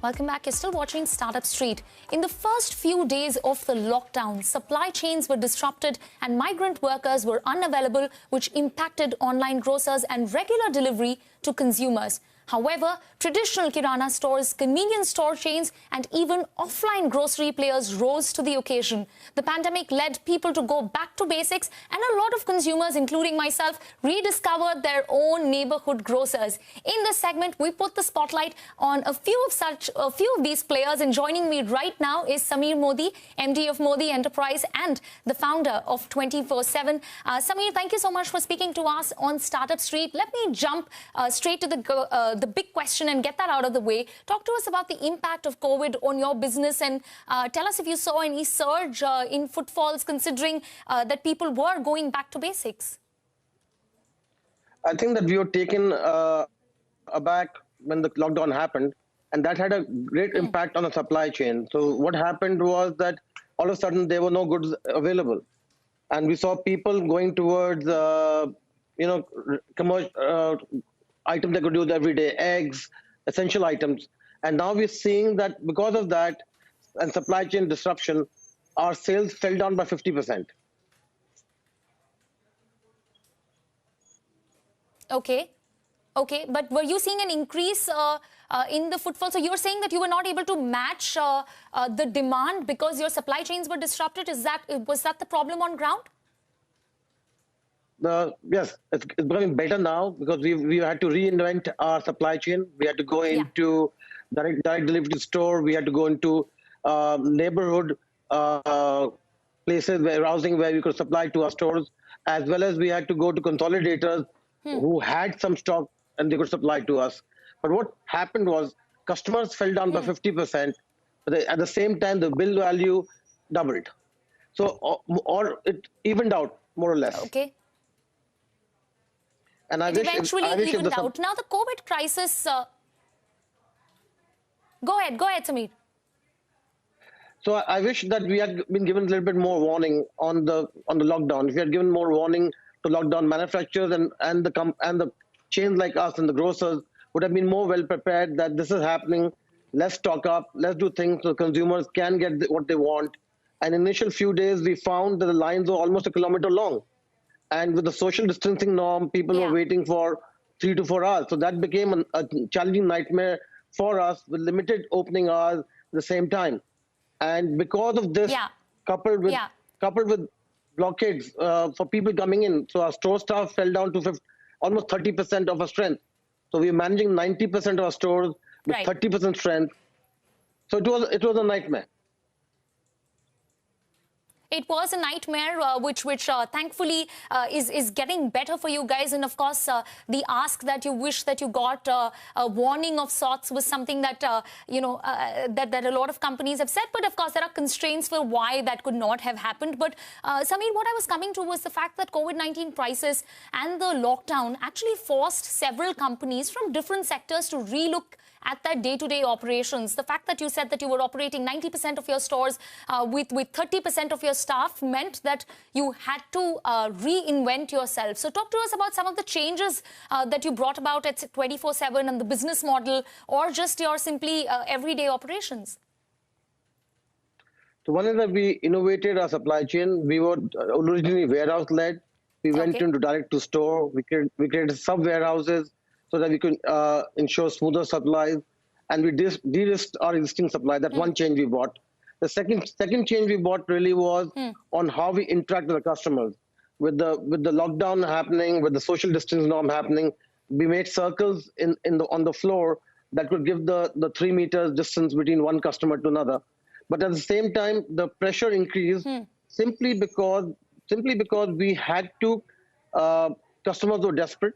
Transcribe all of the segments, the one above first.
Welcome back. You're still watching Startup Street. In the first few days of the lockdown, supply chains were disrupted and migrant workers were unavailable, which impacted online grocers and regular delivery to consumers. However, traditional kirana stores, convenience store chains and even offline grocery players rose to the occasion. The pandemic led people to go back to basics, and a lot of consumers, including myself, rediscovered their own neighborhood grocers. In this segment, we put the spotlight on a few of these players, and joining me right now is Sameer Modi, MD of Modi Enterprise and the founder of 24/7. Sameer, thank you so much for speaking to us on Startup Street. Let me jump straight to the big question and get that out of the way. Talk to us about the impact of COVID on your business, and tell us if you saw any surge in footfalls, considering that people were going back to basics. I think that we were taken aback when the lockdown happened, and that had a great impact on the supply chain. So what happened was that all of a sudden there were no goods available, and we saw people going towards commercial items they could use every day, eggs, essential items. And now we're seeing that because of that and supply chain disruption, our sales fell down by 50%. Okay. But were you seeing an increase in the footfall? So you're saying that you were not able to match the demand because your supply chains were disrupted. Was that the problem on ground? Yes, it's becoming better now because we had to reinvent our supply chain. We had to go into direct delivery store. We had to go into neighborhood places, warehousing where we could supply to our stores, as well as we had to go to consolidators who had some stock and they could supply to us. But what happened was customers fell down by 50%, but at the same time the bill value doubled. So or it evened out more or less. Okay. And it eventually evened out. Now the COVID crisis. Go ahead, Sameer. So I wish that we had been given a little bit more warning on the lockdown. If we had given more warning to lockdown manufacturers and the chains like us and the grocers would have been more well prepared that this is happening. Let's stock up. Let's do things so consumers can get what they want. And initial few days we found that the lines were almost a kilometer long. And with the social distancing norm, people were waiting for 3 to 4 hours. So that became a challenging nightmare for us with limited opening hours at the same time. And because of this, coupled with blockades for people coming in, so our store staff fell down to almost 30% of our strength. So we're managing 90% of our stores with 30% strength. So it was a nightmare. It was a nightmare, which thankfully is getting better for you guys. And of course, the ask that you wish that you got a warning of sorts was something that that a lot of companies have said. But of course, there are constraints for why that could not have happened. But Sameer, what I was coming to was the fact that COVID-19 crisis and the lockdown actually forced several companies from different sectors to relook at that day-to-day operations. The fact that you said that you were operating 90% of your stores with 30% of your staff meant that you had to reinvent yourself. So talk to us about some of the changes that you brought about at 24/7 and the business model, or just your simply everyday operations. So one is that we innovated our supply chain. We were originally warehouse-led. We went into direct-to-store. We created sub-warehouses so that we could ensure smoother supplies, and we de-risked our existing supply. That's one change we brought. The second change we brought really was on how we interact with the customers. With the lockdown happening, with the social distance norm happening, we made circles on the floor that could give the 3 meters distance between one customer to another. But at the same time, the pressure increased simply because we had to. Customers were desperate.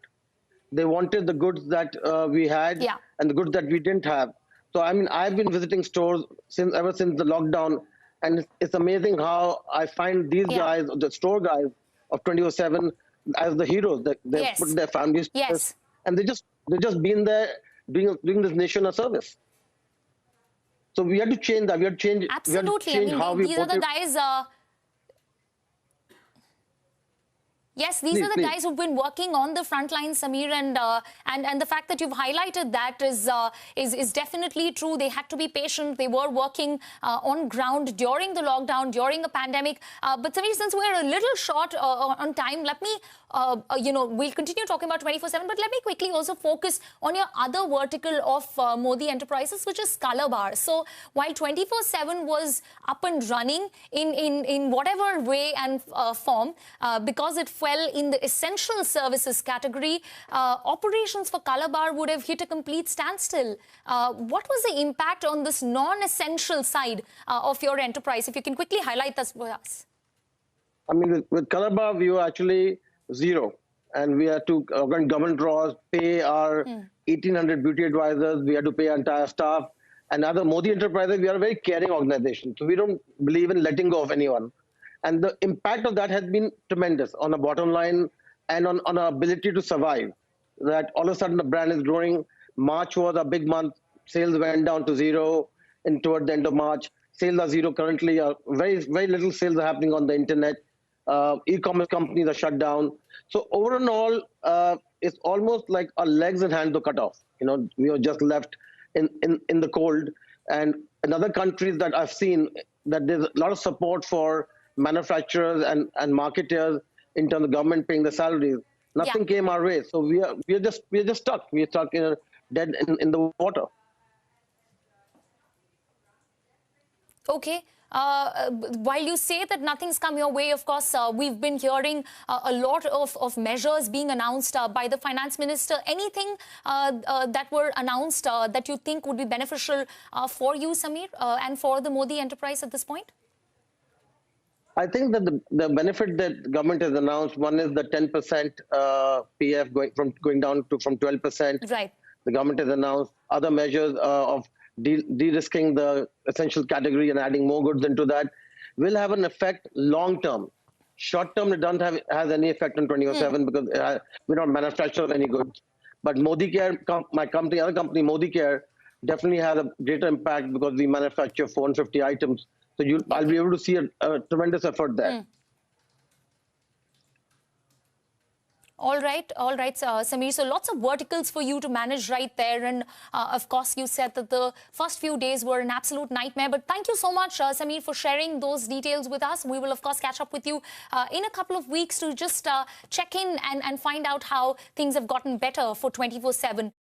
They wanted the goods that we had and the goods that we didn't have. So I mean, I've been visiting stores ever since the lockdown, and it's amazing how I find these guys, the store guys of 24/7, as the heroes. They put their families first, and they just been there doing this nation a service. So we had to change that. We had to change. Absolutely. We had to change how we these are the guys. Yes, these Please, are the please. guys who've been working on the front line, Sameer, and the fact that you've highlighted that is definitely true. They had to be patient. They were working on ground during the lockdown, during a pandemic. But Sameer, since we're a little short on time, let me, we'll continue talking about 24/7. But let me quickly also focus on your other vertical of Modi Enterprises, which is Color Bar. So while 24/7 was up and running in whatever way and form, because it fell in the essential services category, operations for Color Bar would have hit a complete standstill. What was the impact on this non-essential side of your enterprise? If you can quickly highlight that for us. I mean, with Color Bar, we were actually zero. And we had to run government draws, pay our 1,800 beauty advisors, we had to pay our entire staff. And other Modi Enterprises, we are a very caring organization. So we don't believe in letting go of anyone. And the impact of that has been tremendous on the bottom line and on our ability to survive. That all of a sudden the brand is growing. March was a big month. Sales went down to zero toward the end of March. Sales are zero currently. Very, very little sales are happening on the internet. E-commerce companies are shut down. So overall, it's almost like our legs and hands are cut off. We are just left in the cold. And in other countries that I've seen, that there's a lot of support for manufacturers and marketers in terms of government paying the salaries. Nothing came our way, so we're just stuck. We're stuck dead in the water. Okay. While you say that nothing's come your way, of course, we've been hearing a lot of measures being announced by the finance minister. Anything that were announced that you think would be beneficial for you, Sameer, and for the Modi enterprise at this point? I think that the benefit that the government has announced, one is the 10% PF going down from 12%. Right. The government has announced other measures of de-risking the essential category and adding more goods into that will have an effect long term. Short term, it doesn't have any effect on 24/7 because we don't manufacture any goods. But Modi Care, my company, other company, Modi Care, definitely has a greater impact because we manufacture 450 items. So I'll be able to see a tremendous effort there. All right, Sameer. So lots of verticals for you to manage right there. And of course, you said that the first few days were an absolute nightmare. But thank you so much, Sameer, for sharing those details with us. We will, of course, catch up with you in a couple of weeks to just check in and find out how things have gotten better for 24/7.